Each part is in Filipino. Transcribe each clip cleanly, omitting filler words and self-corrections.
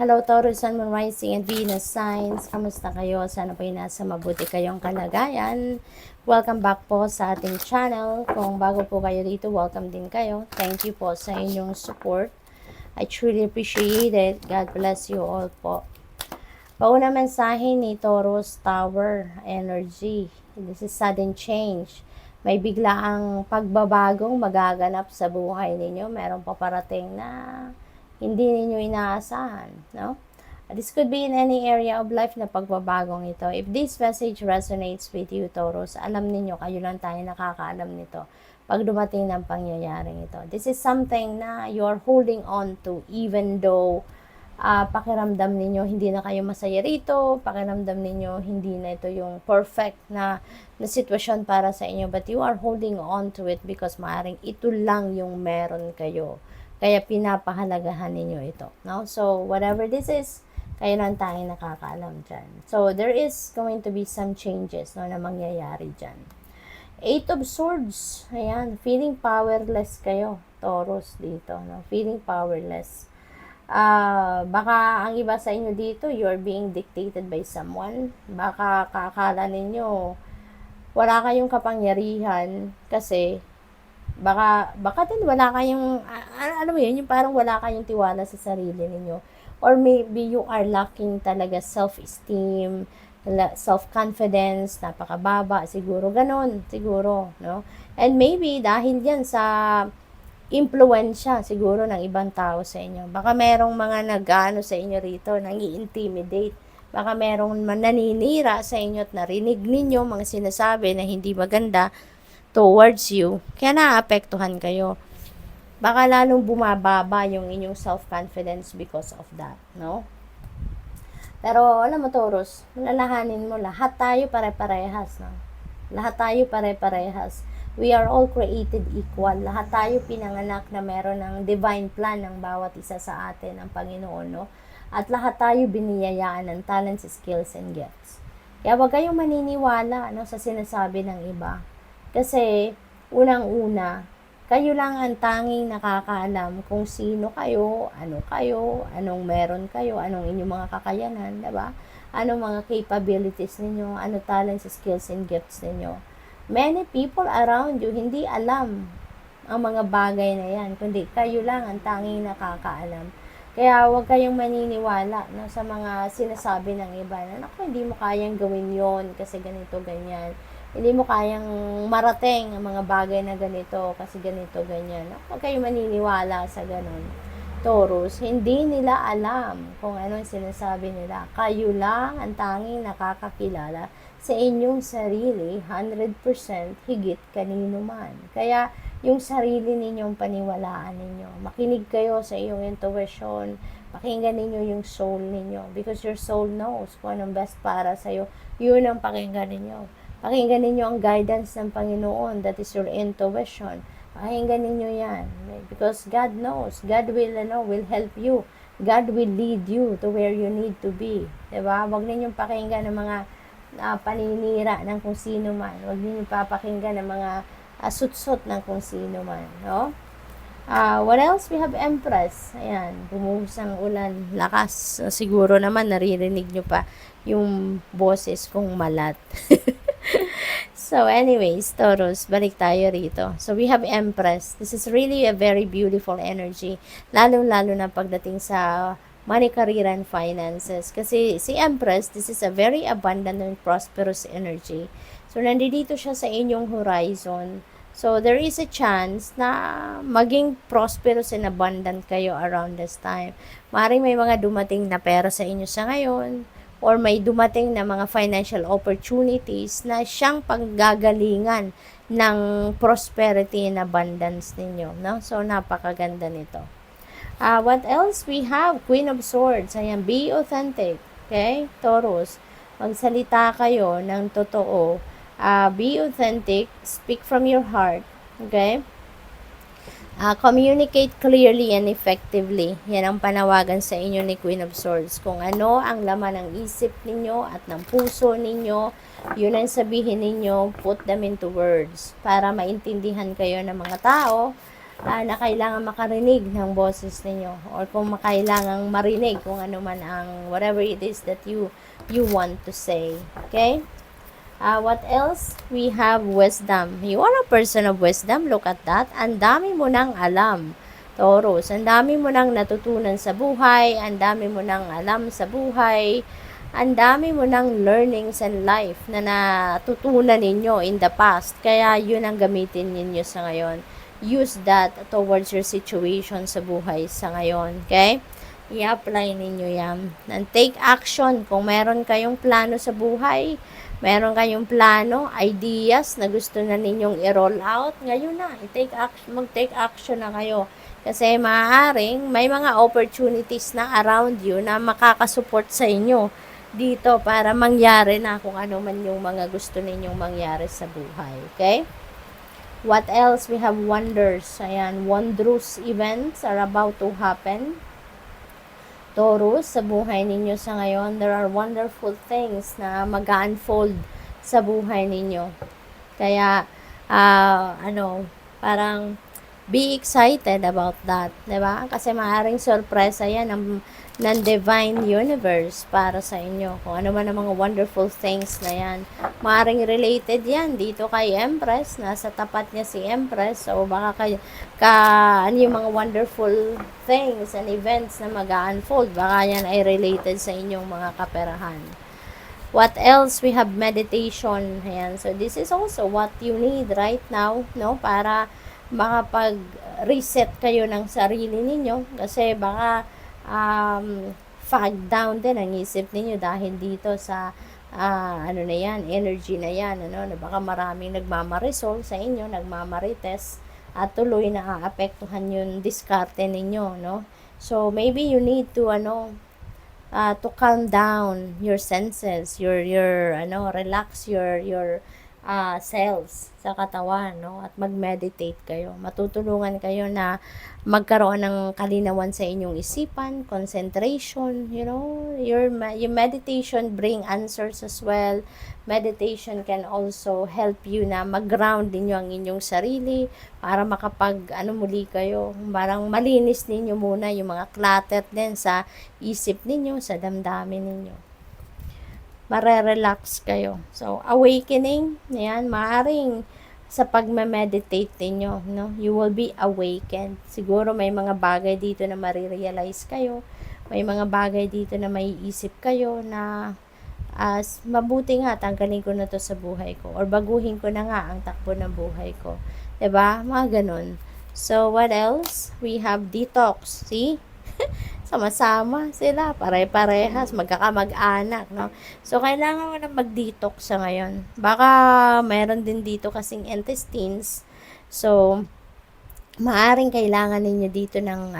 Hello, Taurus, Sun, Moon, Rising, and Venus signs. Kamusta kayo? Sana po nasa mabuti kayong kalagayan. Welcome back po sa ating channel. Kung bago po kayo dito, welcome din kayo. Thank you po sa inyong support. I truly appreciate it. God bless you all po. Pauna mensahe ni Taurus Tower Energy. This is sudden change. May biglaang pagbabagong magaganap sa buhay ninyo. Meron paparating na hindi ninyo inaasahan, no? This could be in any area of life na pagbabagong ito. If this message resonates with you, Taurus, alam ninyo, kayo lang tayo nakakaalam nito pag dumating ng pangyayaring ito. This is something na you are holding on to even though pakiramdam ninyo hindi na kayo masaya rito, pakiramdam ninyo hindi na ito yung perfect na sitwasyon para sa inyo, but you are holding on to it because maaaring ito lang yung meron kayo. Kaya pinapahalagahan ninyo ito, no? So, whatever this is, kayo lang tayo nakakaalam dyan. So, there is going to be some changes, no, na mangyayari dyan. Eight of Swords, ayan, feeling powerless kayo, Taurus, dito, no? Feeling powerless. Baka ang iba sa inyo dito, you're being dictated by someone. Baka kakala ninyo, wala kayong kapangyarihan kasi baka din wala kayong, alam mo yun, yung parang wala kayong tiwala sa sarili ninyo. Or maybe you are lacking talaga self-esteem, self-confidence, napakababa, siguro, ganon, siguro, no? And maybe, dahil yan sa impluensya, siguro, ng ibang tao sa inyo. Baka merong mga nag-ano sa inyo rito, nang-i-intimidate. Baka merong naninira sa inyo at narinig ninyo mga sinasabi na hindi maganda towards you, kaya naapektuhan kayo. Baka lalong bumababa yung inyong self-confidence because of that, no? Pero, alam mo, Taurus, malalahanin mo, lahat tayo pare-parehas, no? Lahat tayo pare-parehas. We are all created equal. Lahat tayo pinanganak na meron ng divine plan ng bawat isa sa atin, ng Panginoon, no? At lahat tayo biniyayaan ng talents, skills, and gifts. Kaya wag kayong maniniwala, no, sa sinasabi ng iba. Kasi, unang-una, kayo lang ang tanging nakakaalam kung sino kayo, anong meron kayo, anong inyong mga kakayanan, diba? Anong mga capabilities ninyo, ano talents, skills, and gifts ninyo. Many people around you hindi alam ang mga bagay na yan, kundi kayo lang ang tanging nakakaalam. Kaya huwag kayong maniniwala, no, sa mga sinasabi ng iba na, naku, hindi mo kayang gawin yon kasi ganito, ganyan. Hindi mo kayang marating ang mga bagay na ganito kasi ganito, ganyan. Huwag kayong maniniwala sa ganon. Taurus, hindi nila alam kung ano ang sinasabi nila. Kayo lang ang tanging nakakakilala sa inyong sarili, 100% higit kanino man. Kaya, yung sarili ninyong paniwalaan ninyo. Makinig kayo sa iyong intuition. Pakinggan ninyo yung soul ninyo. Because your soul knows kung anong best para sa'yo. Yun ang pakinggan ninyo. Pakinggan ninyo ang guidance ng Panginoon. That is your intuition. Pakinggan ninyo yan. Because God knows. God will help you. God will lead you to where you need to be. Diba? Huwag ninyong pakinggan ng mga paninira ng kung sino man. Huwag ninyong papakinggan ng mga sutsot ng kung sino man. No? What else? We have Empress. Ayan. Bumuhos ang ulan. Lakas. Siguro naman naririnig nyo pa yung boses kong malat. So anyways, Taurus, balik tayo rito. So we have Empress. This is really a very beautiful energy. Lalo-lalo na pagdating sa money, career, and finances. Kasi si Empress, this is a very abundant and prosperous energy. So nandito siya sa inyong horizon. So there is a chance na maging prosperous and abundant kayo around this time. Maaaring may mga dumating na pera sa inyo sa ngayon, or may dumating na mga financial opportunities na siyang panggagalingan ng prosperity and abundance ninyo, no? So, napakaganda nito. What else? We have Queen of Swords. Ayan, be authentic. Okay? Taurus, magsalita kayo ng totoo. Be authentic. Speak from your heart. Okay? Communicate clearly and effectively. Yan ang panawagan sa inyo ni Queen of Swords. Kung ano ang laman ng isip ninyo at ng puso ninyo, yun ang sabihin ninyo, put them into words para maintindihan kayo ng mga tao na kailangan makarinig ng boses ninyo, or kung makailangang marinig kung ano man ang whatever it is that you want to say. Okay? What else? We have wisdom. You are a person of wisdom. Look at that. Ang dami mo nang alam, Taurus. Ang dami mo nang natutunan sa buhay. Ang dami mo nang alam sa buhay. Ang dami mo nang learnings in life na natutunan ninyo in the past. Kaya yun ang gamitin ninyo sa ngayon. Use that towards your situation sa buhay sa ngayon. Okay? I-apply ninyo yan. And take action. Kung meron kayong plano sa buhay, meron kayong plano, ideas na gusto na ninyong i-roll out, ngayon na, mag-take action na kayo. Kasi maaaring may mga opportunities na around you na makakasupport sa inyo dito para mangyari na kung ano man yung mga gusto ninyong mangyari sa buhay. Okay? What else? We have wonders. Ayan, wondrous events are about to happen. Taurus, sa buhay ninyo sa ngayon, there are wonderful things na mag-unfold sa buhay ninyo. Kaya, parang be excited about that, diba? Kasi maaaring sorpresa yan ng divine universe para sa inyo. Kung ano man ang mga wonderful things na yan. Maaaring related yan dito kay Empress. Nasa tapat niya si Empress. So, baka ano yung mga wonderful things and events na mag-unfold. Baka yan ay related sa inyong mga kaperahan. What else? We have meditation. Ayan. So, this is also what you need right now, no? Para makapag-reset kayo ng sarili ninyo. Kasi baka fog down din ang isip ninyo dahil dito sa na yan, energy na yan, na baka maraming nagmamarisol sa inyo, nagmamarites, at tuloy na aapektuhan yung diskarte ninyo, no? So, maybe you need to, to calm down your senses, relax your cells sa katawan, no? At mag-meditate kayo. Matutulungan kayo na magkaroon ng kalinawan sa inyong isipan, concentration, your meditation bring answers as well. Meditation can also help you na mag-ground ninyo ang inyong sarili para muli kayo. Parang malinis ninyo muna yung mga clutter din sa isip ninyo, sa damdamin ninyo. Marerelax kayo. So, awakening, yan, maaring sa pagme-meditate ninyo, no? You will be awakened. Siguro may mga bagay dito na marirealize kayo. May mga bagay dito na maiisip kayo na mabuti nga, tanggalin ko na to sa buhay ko. Or baguhin ko na nga ang takbo ng buhay ko. 'Di ba? Mga ganun. So, what else? We have detox. See? Sama-sama sila, pare-parehas, magkakamag-anak, no? So, kailangan mo na mag-detox sa ngayon. Baka meron din dito kasing intestines. So, maaring kailangan ninyo dito ng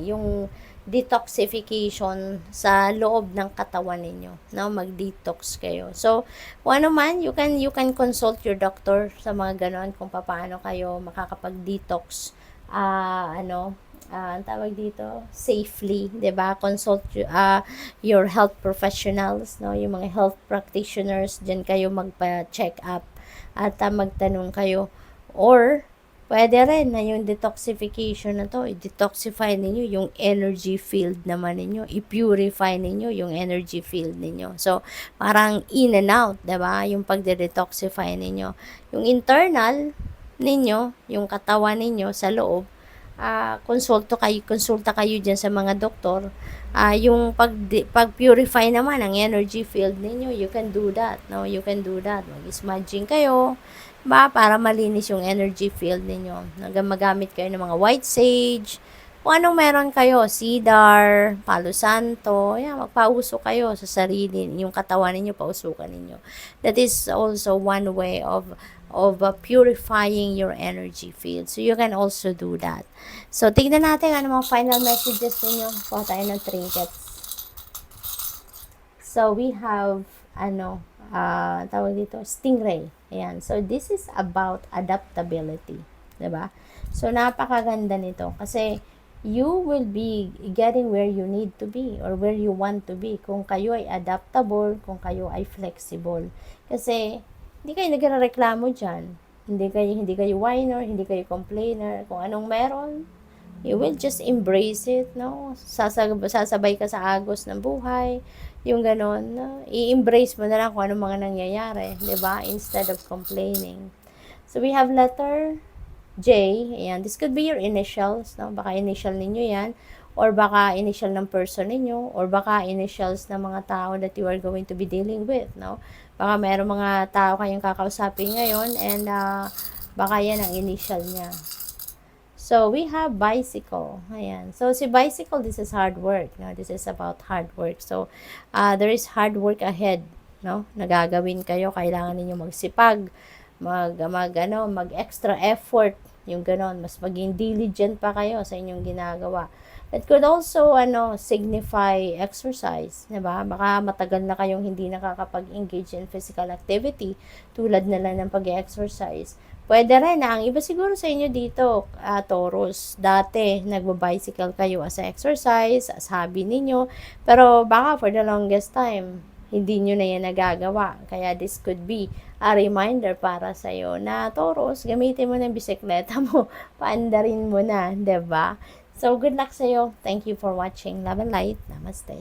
yung detoxification sa loob ng katawan ninyo, no? Mag-detox kayo. So, kung ano man, you can consult your doctor sa mga ganon kung paano kayo makakapag-detox ang tawag dito, safely, 'di ba? Consult your health professionals, no? Yung mga health practitioners, diyan kayo magpa-check up at magtanong kayo. Or pwede rin na yung detoxification na to, i-detoxify ninyo yung energy field naman ninyo, i-purify ninyo yung energy field ninyo. So, parang in and out, 'di ba? Yung pagde-detoxify ninyo. Yung internal ninyo, yung katawan ninyo sa loob, konsulta kayo dyan sa mga doktor. Yung pag-purify naman ang energy field ninyo, you can do that, no? You can do that. Mag-smudging kayo, para malinis yung energy field ninyo. Magamit kayo ng mga white sage, kung anong meron kayo, cedar, palo santo, magpauso kayo sa sarili, yung katawan ninyo, pausukan ninyo. That is also one way of purifying your energy field. So, you can also do that. So, tignan natin ano mga final messages ninyo. Kuha tayo ng trinkets. So, we have, tawag dito, stingray. Ayan. So, this is about adaptability. Diba? So, napakaganda nito. Kasi, you will be getting where you need to be or where you want to be. Kung kayo ay adaptable, kung kayo ay flexible. Kasi, hindi kayo nagreklamo dyan. Hindi kayo whiner, hindi kayo complainer. Kung anong meron, you will just embrace it, no? Sasabay ka sa agos ng buhay, yung ganon, no? I-embrace mo na lang kung anong mga nangyayari, di ba? Instead of complaining. So, we have letter J. Ayan, this could be your initials, no? Baka initial ninyo yan, or baka initial ng person ninyo, or baka initials ng mga tao that you are going to be dealing with, no? Baka mayroong mga tao kayong kakausapin ngayon, and baka yan ang initial niya. So, we have bicycle. Ayan. So, si bicycle, this is hard work. No? This is about hard work. So, there is hard work ahead. No? Nagagawin kayo. Kailangan ninyo magsipag. Mag-extra effort. Yung ganon. Mas maging diligent pa kayo sa inyong ginagawa. It could also, signify exercise. Diba? Baka matagal na kayong hindi nakakapag-engage in physical activity. Tulad na lang ng pag-exercise. Pwede rin ang iba siguro sa inyo dito, Taurus, dati nagbo-bicycle kayo as exercise, as hobby ninyo, pero baka for the longest time, hindi nyo na yan nagagawa. Kaya this could be a reminder para sa iyo na Taurus, gamitin mo na yung bisikleta mo, paandarin mo na, 'di ba? So, good luck sa iyo. Thank you for watching. Love and light. Namaste.